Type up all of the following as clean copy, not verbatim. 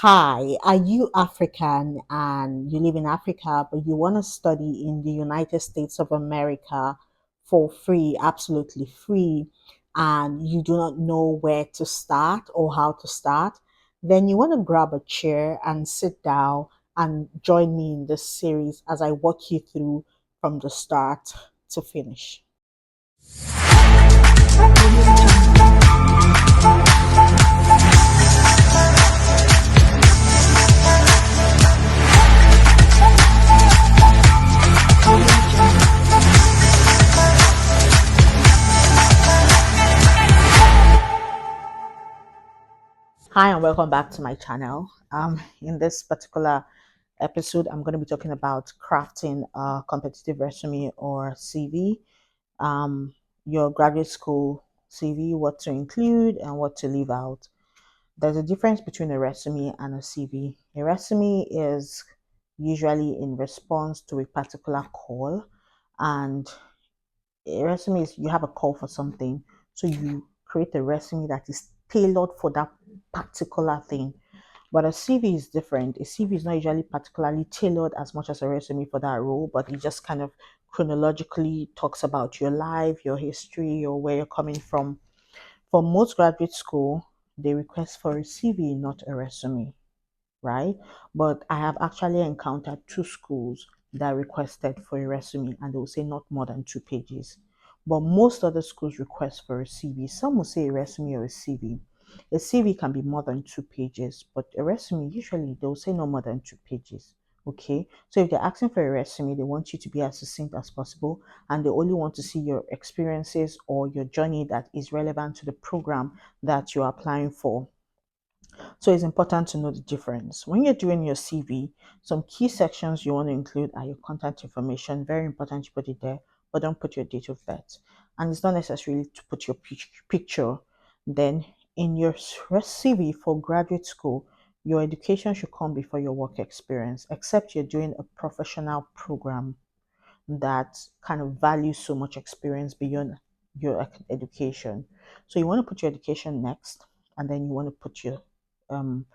Hi, are you African and you live in Africa, but you want to study in the United States of America for free, absolutely free, and you do not know where to start or how to start? Then you want to grab a chair and sit down and join me in this series as I walk you through from the start to finish. Hi, and welcome back to my channel. In this particular episode, I'm going to be talking about crafting a competitive resume or CV, your graduate school CV, what to include and what to leave out. There's a difference between a resume and a CV. A resume is usually in response to a particular call, and a resume is you have a call for something, so you create a resume that is tailored for that particular thing. But a CV is different. A CV is not usually particularly tailored as much as a resume for that role, but it just kind of chronologically talks about your life, your history, or where you're coming from. For most graduate school, they request for a CV, not a resume, right? But I have actually encountered two schools that requested for a resume and they will say not more than 2 pages. But most other schools request for a CV. Some will say a resume or a CV. A CV can be more than 2 pages, but a resume usually they will say no more than 2 pages. Okay, so if they're asking for a resume, they want you to be as succinct as possible and they only want to see your experiences or your journey that is relevant to the program that you're applying for. So it's important to know the difference. When you're doing your CV, some key sections you want to include are your contact information. Very important you put it there, but don't put your date of birth. And it's not necessarily to put your picture. Then in your CV for graduate school, your education should come before your work experience, except you're doing a professional program that kind of values so much experience beyond your education. So you want to put your education next, and then um,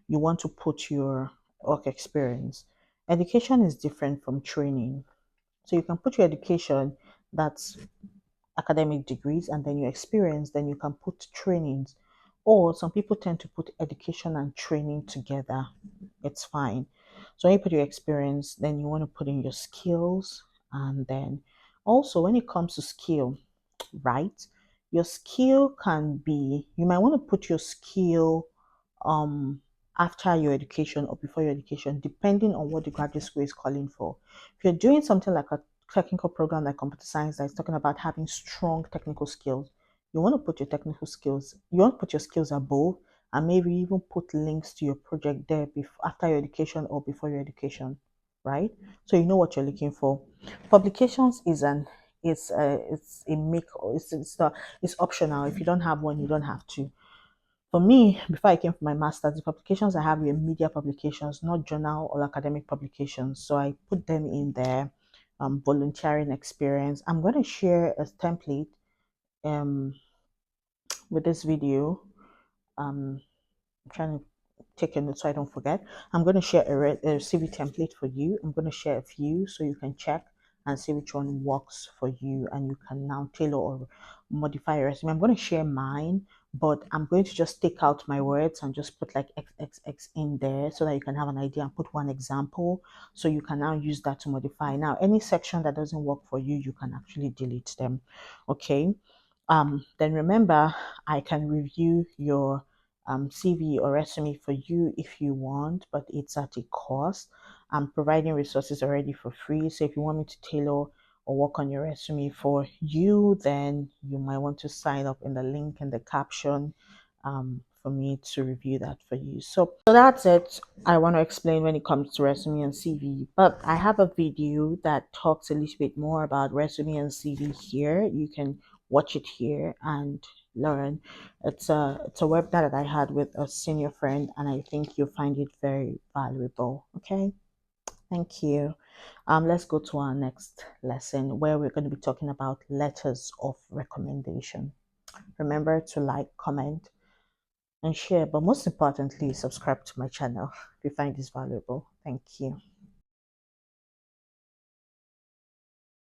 you want to put your work experience. Education is different from training. So you can put your education, that's academic degrees, and then your experience, then you can put trainings. Or some people tend to put education and training together. It's fine. So when you put your experience, then you want to put in your skills. And then also when it comes to skill, right? Your skill can be, you might want to put your skill um after your education or before your education, depending on what the graduate school is calling for. If you're doing something like a technical program like computer science that's talking about having strong technical skills, you want to put your technical skills, you want to put your skills above and maybe even put links to your project there before after your education or before your education, right? So you know what you're looking for. Publications is an it's a make it's optional. If you don't have one, you don't have to. For me, before I came for my master's, the publications I have were media publications, not journal or academic publications. So I put them in there. Volunteering experience. I'm going to share a template um, with this video. I'm trying to take a note so I don't forget. I'm going to share a CV template for you. I'm going to share a few so you can check and see which one works for you and you can now tailor or modify your resume. I'm going to share mine, but I'm going to just take out my words and just put like XXX in there so that you can have an idea and put one example so you can now use that to modify. Now, any section that doesn't work for you, you can actually delete them. Okay. Then remember, I can review your CV or resume for you if you want, but it's at a cost. I'm providing resources already for free. So if you want me to tailor or work on your resume for you, then you might want to sign up in the link in the caption for me to review that for you. So that's it. I want to explain when it comes to resume and CV, but I have a video that talks a little bit more about resume and CV here. You can watch it here and learn. It's a webinar that I had with a senior friend, and I think you'll find it very valuable. Okay, thank you. Let's go to our next lesson where we're going to be talking about letters of recommendation. Remember to like, comment, and share. But most importantly, subscribe to my channel if you find this valuable. Thank you.